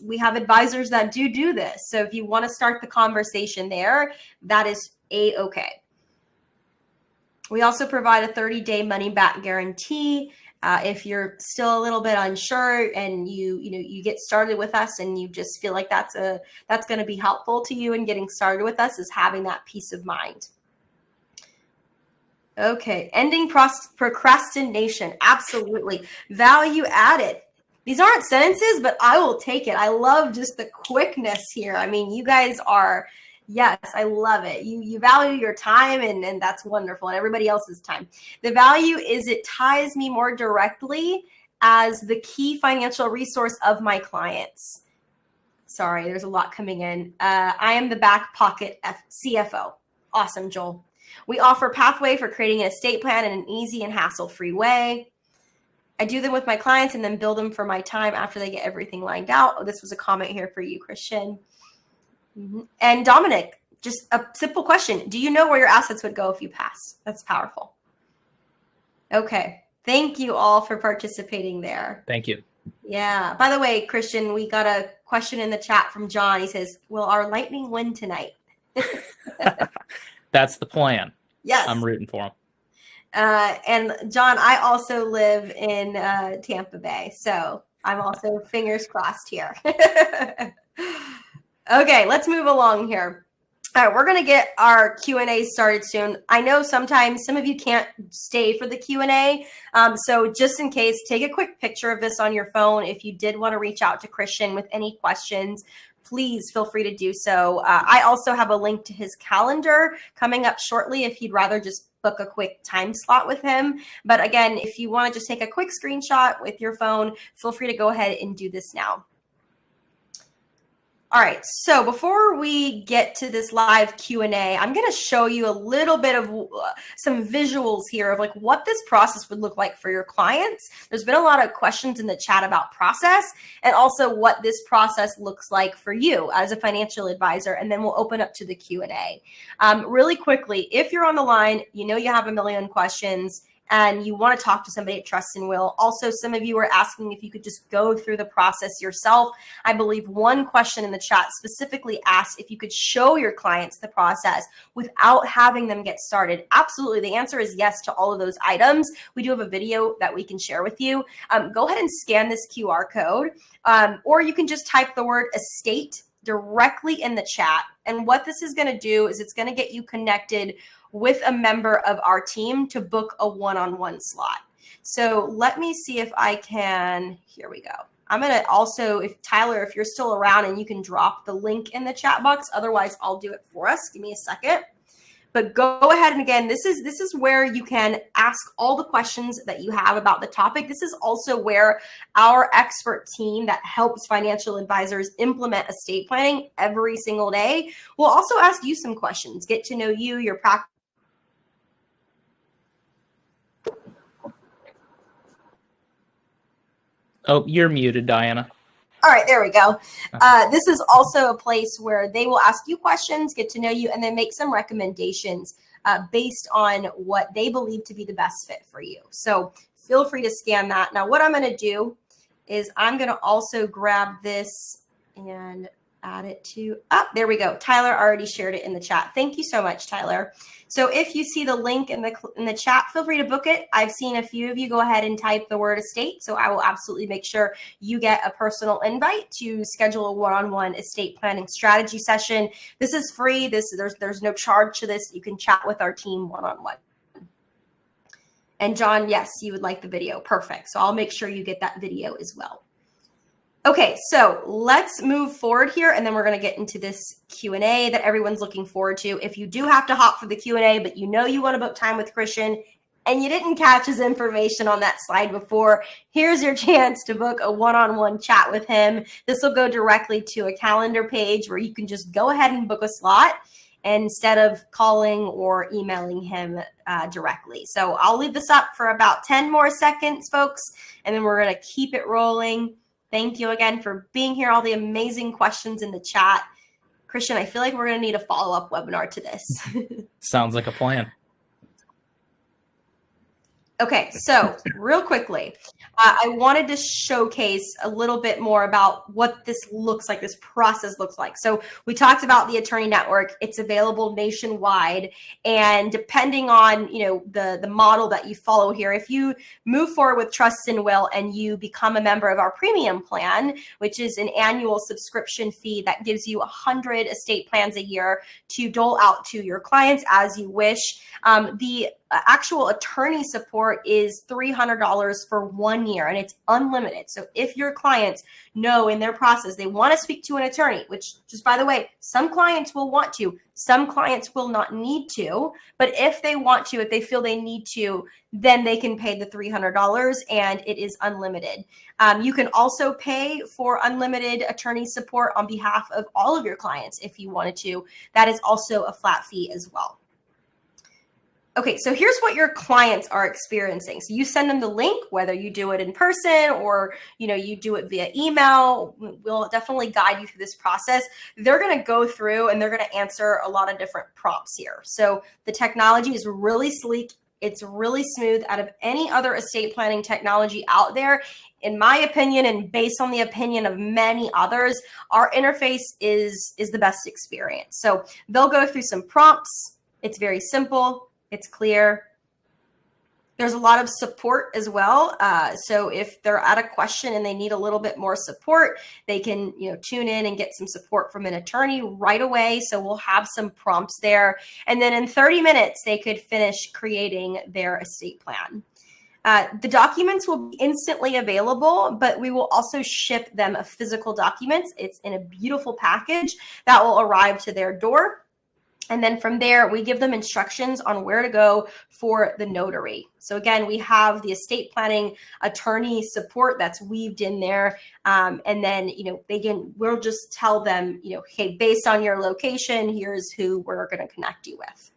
We have advisors that do this. So if you want to start the conversation there, that is A-okay. We also provide a 30-day money-back guarantee. If you're still a little bit unsure and you get started with us and you just feel like that's going to be helpful to you in getting started with us, is having that peace of mind. Okay, ending procrastination. Absolutely. Value added. These aren't sentences, but I will take it. I love just the quickness here. I mean, you guys are, yes, I love it. You value your time, and that's wonderful, and everybody else's time. The value is it ties me more directly as the key financial resource of my clients. Sorry, there's a lot coming in. I am the back pocket CFO. Awesome, Joel. We offer pathway for creating an estate plan in an easy and hassle-free way. I do them with my clients and then bill them for my time after they get everything lined out. Oh, this was a comment here for you, Christian. And Dominic, just a simple question. Do you know where your assets would go if you pass? That's powerful. Okay. Thank you all for participating there. Thank you. Yeah. By the way, Christian, we got a question in the chat from John. He says, will our Lightning win tonight? That's the plan. Yes. I'm rooting for him. And John, I also live in Tampa Bay, so I'm also fingers crossed here. Okay, let's move along here. All right, we're going to get our Q&A started soon. I know sometimes some of you can't stay for the Q&A, so just in case, take a quick picture of this on your phone. If you did want to reach out to Christian with any questions, please feel free to do so. I also have a link to his calendar coming up shortly if you'd rather just book a quick time slot with him. But again, if you want to just take a quick screenshot with your phone, feel free to go ahead and do this now. All right, so before we get to this live Q&A, I'm going to show you a little bit of some visuals here of like what this process would look like for your clients. There's been a lot of questions in the chat about process and also what this process looks like for you as a financial advisor, and then we'll open up to the Q&A. Really quickly, if you're on the line, you know you have a million questions, and you want to talk to somebody at Trust and Will. Also, some of you are asking if you could just go through the process yourself. I believe one question in the chat specifically asked if you could show your clients the process without having them get started. Absolutely. The answer is yes to all of those items. We do have a video that we can share with you. Go ahead and scan this QR code, or you can just type the word estate directly in the chat. And what this is going to do is it's going to get you connected with a member of our team to book a one-on-one slot. So let me see if I can, here we go. I'm going to also, if Tyler, if you're still around and you can drop the link in the chat box, otherwise I'll do it for us. Give me a second. But go ahead, and again, this is where you can ask all the questions that you have about the topic. This is also where our expert team that helps financial advisors implement estate planning every single day will also ask you some questions, get to know you, your practice. Oh, you're muted, Diana. All right, there we go. This is also a place where they will ask you questions, get to know you, and then make some recommendations based on what they believe to be the best fit for you. So feel free to scan that. Now, what I'm going to do is I'm going to also grab this and add it to, there we go. Tyler already shared it in the chat. Thank you so much, Tyler. So if you see the link in the chat, feel free to book it. I've seen a few of you go ahead and type the word estate. So I will absolutely make sure you get a personal invite to schedule a one-on-one estate planning strategy session. This is free. There's no charge to this. You can chat with our team one-on-one. And John, yes, you would like the video. Perfect. So I'll make sure you get that video as well. Okay, so let's move forward here, and then we're going to get into this Q&A that everyone's looking forward to. If you do have to hop for the Q&A, but you know you want to book time with Christian, and you didn't catch his information on that slide before, here's your chance to book a one-on-one chat with him. This will go directly to a calendar page where you can just go ahead and book a slot instead of calling or emailing him directly. So I'll leave this up for about 10 more seconds, folks, and then we're going to keep it rolling. Thank you again for being here, all the amazing questions in the chat. Christian, I feel like we're going to need a follow-up webinar to this. Sounds like a plan. Okay, so real quickly, I wanted to showcase a little bit more about what this looks like, this process looks like. So we talked about the attorney network. It's available nationwide, and depending on the model that you follow here, if you move forward with Trust and Will and you become a member of our premium plan, which is an annual subscription fee that gives you 100 estate plans a year to dole out to your clients as you wish. The actual attorney support is $300 for 1 year, and it's unlimited. So if your clients know in their process they want to speak to an attorney, which, just by the way, some clients will want to, some clients will not need to, but if they want to, if they feel they need to, then they can pay the $300, and it is unlimited. You can also pay for unlimited attorney support on behalf of all of your clients if you wanted to. That is also a flat fee as well. Okay, so here's what your clients are experiencing. So you send them the link, whether you do it in person or you do it via email. We'll definitely guide you through this process. They're going to go through and they're going to answer a lot of different prompts here. So the technology is really sleek. It's really smooth. Out of any other estate planning technology out there, in my opinion, and based on the opinion of many others, our interface is the best experience. So they'll go through some prompts. It's very simple. It's clear. There's a lot of support as well. So if they're at a question and they need a little bit more support, they can, tune in and get some support from an attorney right away. So we'll have some prompts there. And then in 30 minutes, they could finish creating their estate plan. The documents will be instantly available, but we will also ship them a physical document. It's in a beautiful package that will arrive to their door. And then from there, we give them instructions on where to go for the notary. So again, we have the estate planning attorney support that's weaved in there. And then, we'll just tell them, hey, based on your location, here's who we're going to connect you with.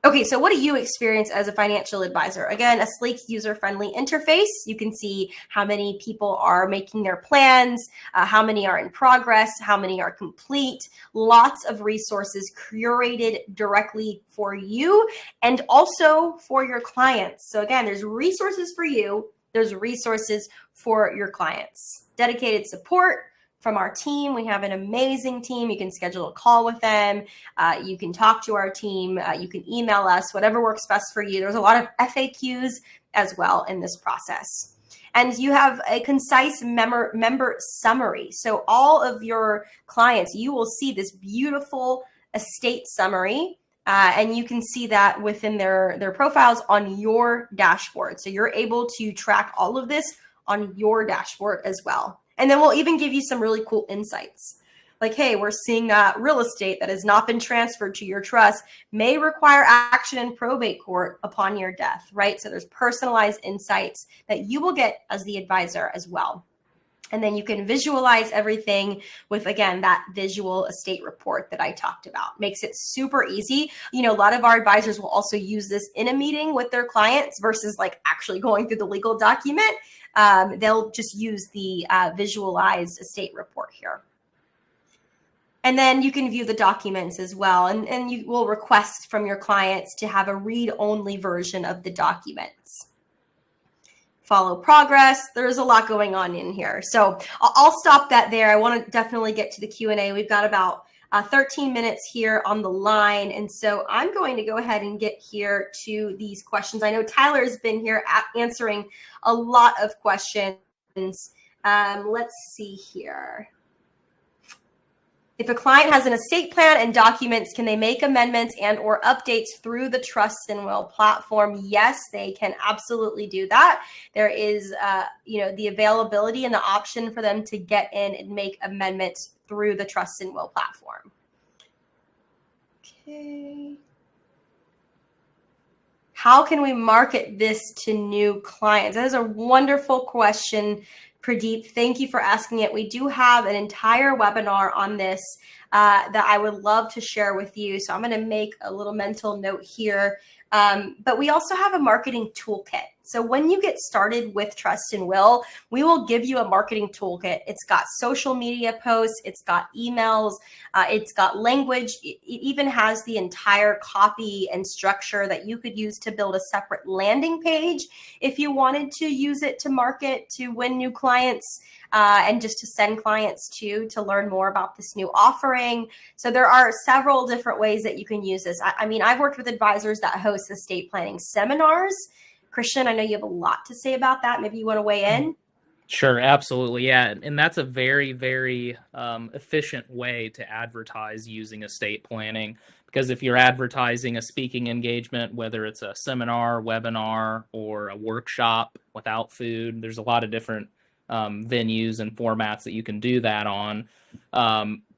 Okay, so what do you experience as a financial advisor? Again, a sleek, user-friendly interface. You can see how many people are making their plans, how many are in progress, how many are complete. Lots of resources curated directly for you and also for your clients. So again, there's resources for you. There's resources for your clients. Dedicated support from our team. We have an amazing team. You can schedule a call with them. You can talk to our team. You can email us, whatever works best for you. There's a lot of FAQs as well in this process. And you have a concise member summary. So all of your clients, you will see this beautiful estate summary. And you can see that within their profiles on your dashboard. So you're able to track all of this on your dashboard as well. And then we'll even give you some really cool insights. Like, hey, we're seeing that real estate that has not been transferred to your trust may require action in probate court upon your death, right? So there's personalized insights that you will get as the advisor as well. And then you can visualize everything with, again, that visual estate report that I talked about. Makes it super easy. A lot of our advisors will also use this in a meeting with their clients versus like actually going through the legal document. They'll just use the visualized estate report here. And then you can view the documents as well. And you will request from your clients to have a read-only version of the documents. Follow progress. There's a lot going on in here. So I'll stop that there. I want to definitely get to the Q&A. We've got about 13 minutes here on the line. And so I'm going to go ahead and get here to these questions. I know Tyler's been here answering a lot of questions. Let's see here. If a client has an estate plan and documents, can they make amendments and or updates through the Trust and Will platform? Yes, they can absolutely do that. There is, the availability and the option for them to get in and make amendments through the Trust and Will platform. Okay. How can we market this to new clients? That is a wonderful question, Pradeep. Thank you for asking it. We do have an entire webinar on this that I would love to share with you. So I'm going to make a little mental note here. But we also have a marketing toolkit. So when you get started with Trust and Will, we will give you a marketing toolkit. It's got social media posts, it's got emails, it's got language. It even has the entire copy and structure that you could use to build a separate landing page if you wanted to use it to market, to win new clients, and just to send clients to learn more about this new offering. So there are several different ways that you can use this. I mean, I've worked with advisors that host estate planning seminars. Christian, I know you have a lot to say about that. Maybe you want to weigh in? Sure, absolutely. Yeah. And that's a very, very efficient way to advertise using estate planning. Because if you're advertising a speaking engagement, whether it's a seminar, webinar, or a workshop without food, there's a lot of different venues and formats that you can do that on.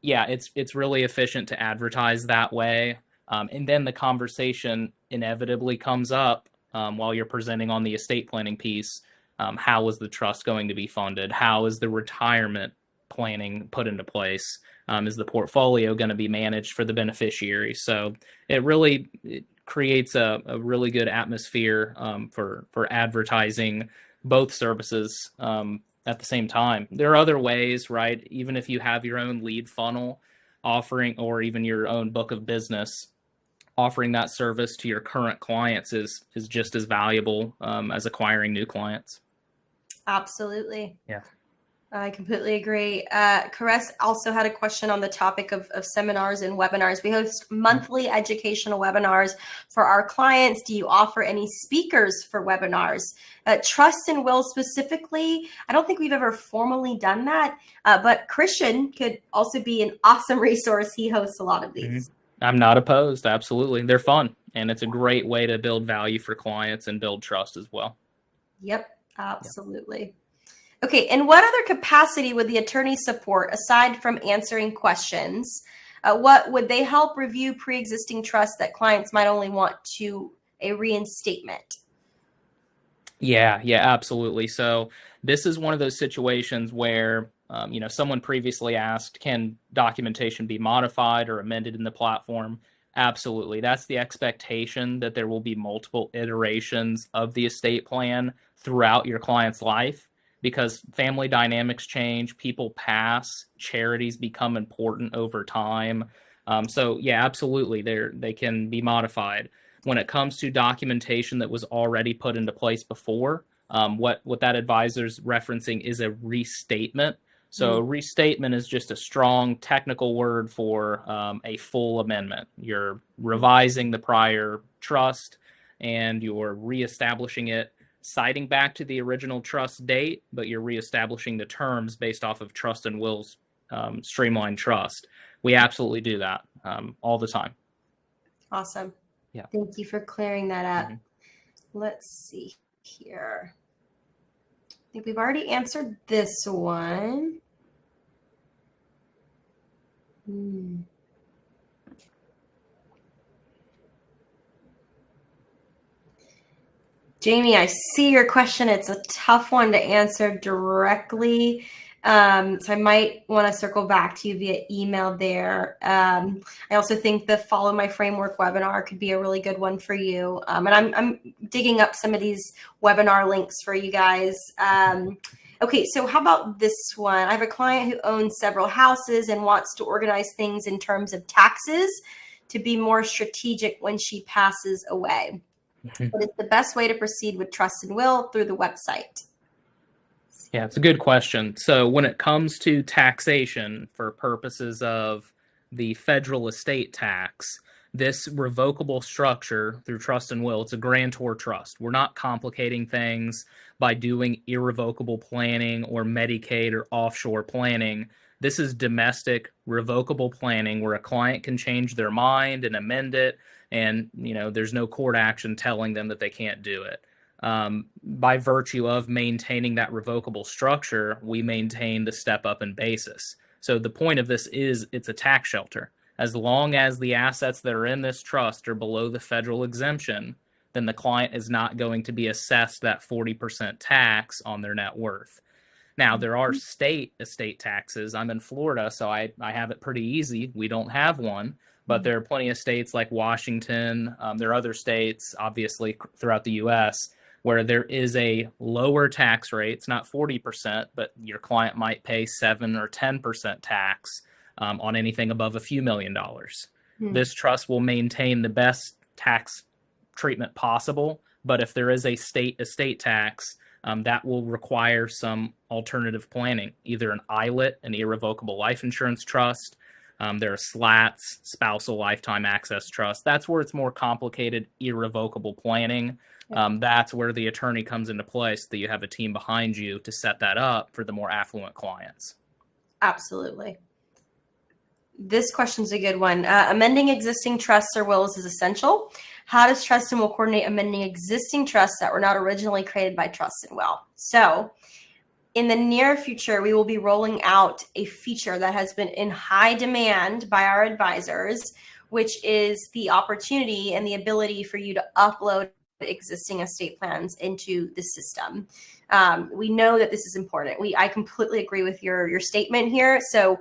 It's really efficient to advertise that way. And then the conversation inevitably comes up while you're presenting on the estate planning piece. How is the trust going to be funded? How is the retirement planning put into place? Is the portfolio going to be managed for the beneficiary? So it creates a really good atmosphere for advertising both services at the same time. There are other ways, right? Even if you have your own lead funnel offering, or even your own book of business, offering that service to your current clients is just as valuable as acquiring new clients. Absolutely. Yeah. I completely agree. Caress also had a question on the topic of seminars and webinars. We host monthly educational webinars for our clients. Do you offer any speakers for webinars? Trust and will specifically, I don't think we've ever formally done that, but Christian could also be an awesome resource. He hosts a lot of these. I'm not opposed. Absolutely. They're fun, and it's a great way to build value for clients and build trust as well. Yep, absolutely. Okay, in what other capacity would the attorney support, aside from answering questions? What would they help review pre-existing trust that clients might only want to a reinstatement? Yeah, absolutely. So this is one of those situations where, someone previously asked, can documentation be modified or amended in the platform? Absolutely. That's the expectation, that there will be multiple iterations of the estate plan throughout your client's life, because family dynamics change, people pass, charities become important over time. So yeah, absolutely, they can be modified. When it comes to documentation that was already put into place before, what that advisor's referencing is a restatement. So a restatement is just a strong technical word for a full amendment. You're revising the prior trust and you're reestablishing it, citing back to the original trust date, but you're reestablishing the terms based off of trust and wills, streamlined trust. We absolutely do that all the time. Awesome. Yeah. Thank you for clearing that up. Let's see here. I think we've already answered this one. Jamie, I see your question. It's a tough one to answer directly. So I might want to circle back to you via email there. I also think the Follow My Framework webinar could be a really good one for you. And I'm digging up some of these webinar links for you guys. Okay, so how about this one? I have a client who owns several houses and wants to organize things in terms of taxes to be more strategic when she passes away. What is the best way to proceed with trust and will through the website? Yeah, it's a good question. So when it comes to taxation for purposes of the federal estate tax, this revocable structure through trust and will, it's a grantor trust. We're not complicating things by doing irrevocable planning or Medicaid or offshore planning. This is domestic revocable planning where a client can change their mind and amend it, and there's no court action telling them that they can't do it. By virtue of maintaining that revocable structure, we maintain the step up in basis. So the point of this is it's a tax shelter. As long as the assets that are in this trust are below the federal exemption, then the client is not going to be assessed that 40% tax on their net worth. Now, there are state estate taxes. I'm in Florida, so I have it pretty easy. We don't have one, but there are plenty of states like Washington. There are other states, obviously, throughout the U.S., where there is a lower tax rate. It's not 40%, but your client might pay 7 or 10% tax on anything above a few $1,000,000. This trust will maintain the best tax treatment possible, but if there is a state estate tax, that will require some alternative planning, either an ILIT, an irrevocable life insurance trust. There are SLATs, spousal lifetime access trust. That's where it's more complicated, irrevocable planning. That's where the attorney comes into play, so that you have a team behind you to set that up for the more affluent clients. Absolutely. This question's a good one. Amending existing trusts or wills is essential. How does trust and will coordinate amending existing trusts that were not originally created by trust and will? So in the near future, we will be rolling out a feature that has been in high demand by our advisors, which is the opportunity and the ability for you to upload existing estate plans into the system. We know that this is important. I completely agree with your statement here. So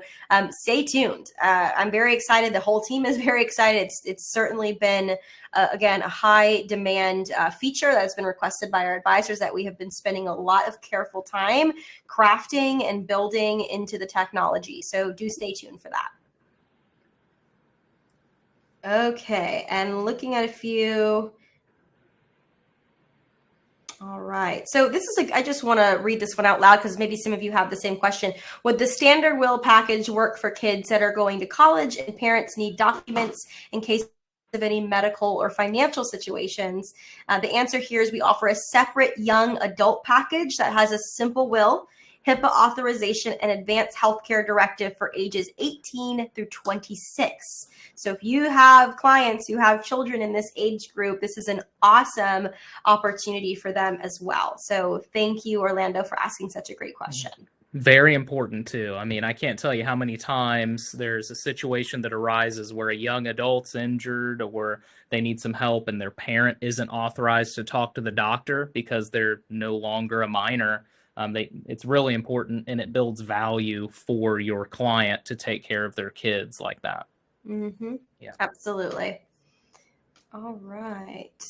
stay tuned. I'm very excited. The whole team is very excited. It's certainly been, again, a high demand feature that's been requested by our advisors that we have been spending a lot of careful time crafting and building into the technology. So do stay tuned for that. Okay, and looking at a few. All right. So this is like, I just want to read this one out loud because maybe some of you have the same question. Would the standard will package work for kids that are going to college and parents need documents in case of any medical or financial situations? The answer here is we offer a separate young adult package that has a simple will, HIPAA authorization, and advanced healthcare directive for ages 18 through 26. So if you have clients who have children in this age group, this is an awesome opportunity for them as well. So thank you, Orlando, for asking such a great question. Very important too. I mean, I can't tell you how many times there's a situation that arises where a young adult's injured or they need some help and their parent isn't authorized to talk to the doctor because they're no longer a minor. It's really important, and it builds value for your client to take care of their kids like that. Mm-hmm. Yeah. Absolutely. All right.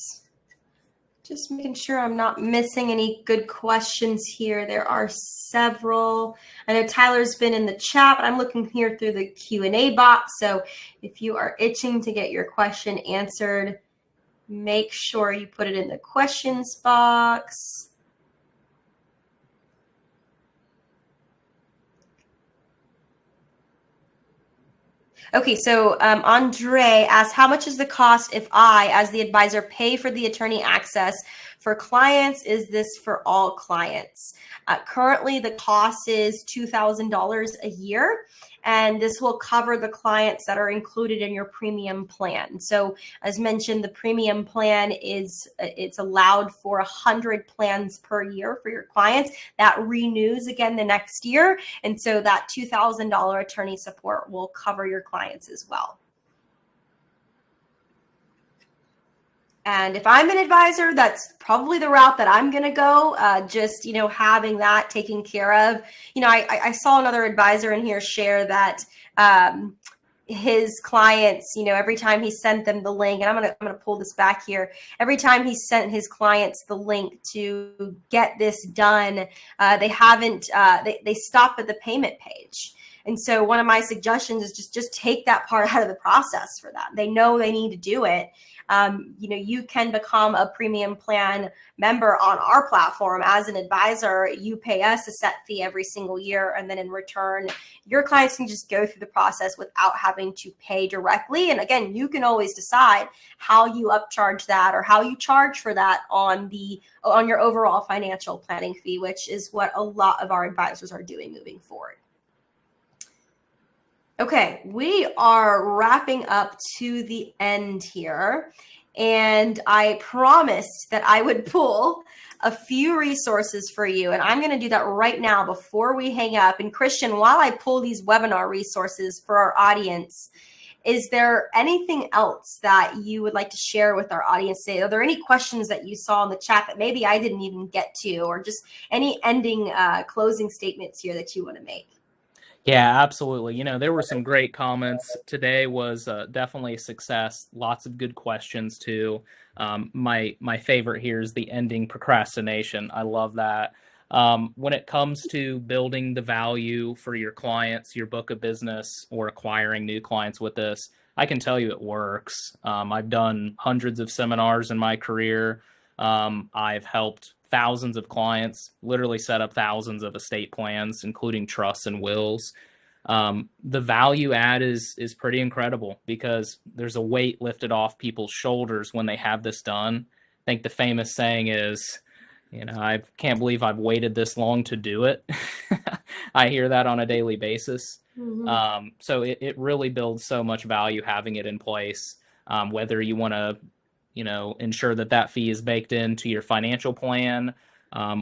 Just making sure I'm not missing any good questions here. There are several. I know Tyler's been in the chat, but I'm looking here through the Q&A box. So if you are itching to get your question answered, make sure you put it in the questions box. Okay, so Andre asked, how much is the cost if I, as the advisor, pay for the attorney access for clients? Is this for all clients? Currently, the cost is $2,000 a year, and this will cover the clients that are included in your premium plan. So as mentioned, the premium plan it's allowed for 100 plans per year for your clients. That renews again the next year. And so that $2,000 attorney support will cover your clients as well. And if I'm an advisor, that's probably the route that I'm going to go. Just, having that taken care of. I saw another advisor in here share that his clients, every time he sent them the link, and I'm gonna pull this back here. Every time he sent his clients the link to get this done, they stop at the payment page. And so one of my suggestions is just take that part out of the process for them. They know they need to do it. You can become a premium plan member on our platform as an advisor. You pay us a set fee every single year, and then in return, your clients can just go through the process without having to pay directly. And again, you can always decide how you upcharge that or how you charge for that on your overall financial planning fee, which is what a lot of our advisors are doing moving forward. Okay, we are wrapping up to the end here, and I promised that I would pull a few resources for you, and I'm going to do that right now before we hang up. And Christian, while I pull these webinar resources for our audience, is there anything else that you would like to share with our audience today? Are there any questions that you saw in the chat that maybe I didn't even get to, or just any ending closing statements here that you want to make? Yeah, absolutely. There were some great comments. Today was definitely a success. Lots of good questions too. My favorite here is the ending procrastination. I love that. When it comes to building the value for your clients, your book of business, or acquiring new clients with this, I can tell you it works. I've done hundreds of seminars in my career. I've helped thousands of clients literally set up thousands of estate plans, including trusts and wills. The value add is pretty incredible because there's a weight lifted off people's shoulders when they have this done. I think the famous saying is, I can't believe I've waited this long to do it. I hear that on a daily basis. Mm-hmm. So it really builds so much value having it in place, whether you want to ensure that fee is baked into your financial plan,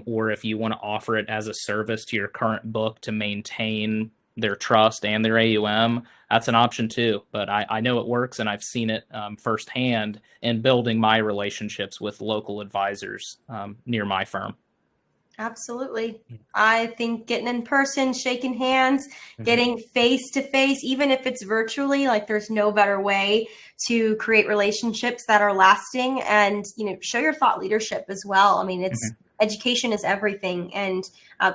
or if you want to offer it as a service to your current book to maintain their trust and their AUM, that's an option too. But I know it works, and I've seen it firsthand in building my relationships with local advisors near my firm. Absolutely. I think getting in person, shaking hands, getting face to face, even if it's virtually, like there's no better way to create relationships that are lasting and, show your thought leadership as well. I mean, education is everything. And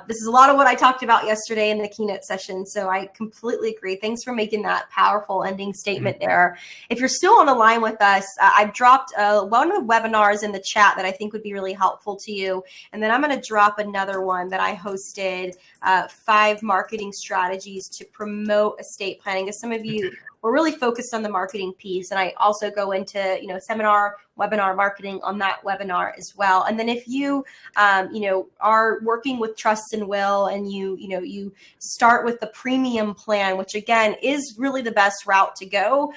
this is a lot of what I talked about yesterday in the keynote session. So I completely agree. Thanks for making that powerful ending statement there. If you're still on the line with us, I've dropped one of the webinars in the chat that I think would be really helpful to you. And then I'm going to drop another one that I hosted, 5 marketing strategies to promote estate planning. As some of you we're really focused on the marketing piece. And I also go into, seminar, webinar marketing on that webinar as well. And then if you, are working with Trust and Will and you start with the premium plan, which again is really the best route to go,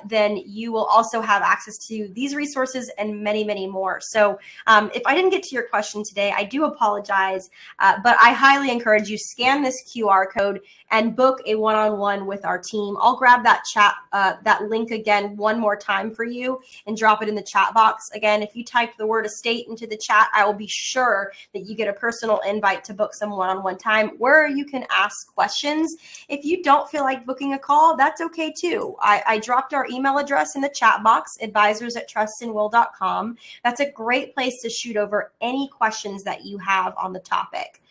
then you will also have access to these resources and many, many more. So if I didn't get to your question today, I do apologize, but I highly encourage you scan this QR code and book a one-on-one with our team. I'll grab that chat, that link again one more time for you and drop it in the chat box. Again, if you type the word estate into the chat, I will be sure that you get a personal invite to book some one-on-one time where you can ask questions. If you don't feel like booking a call, that's okay too. I dropped our email address in the chat box, advisors@trustandwill.com. That's a great place to shoot over any questions that you have on the topic.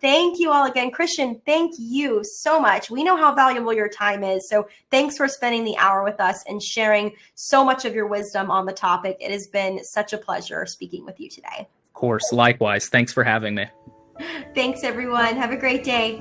Thank you all again. Christian, thank you so much. We know how valuable your time is. So thanks for spending the hour with us and sharing so much of your wisdom on the topic. It has been such a pleasure speaking with you today. Of course, likewise. Thanks for having me. Thanks, everyone. Have a great day.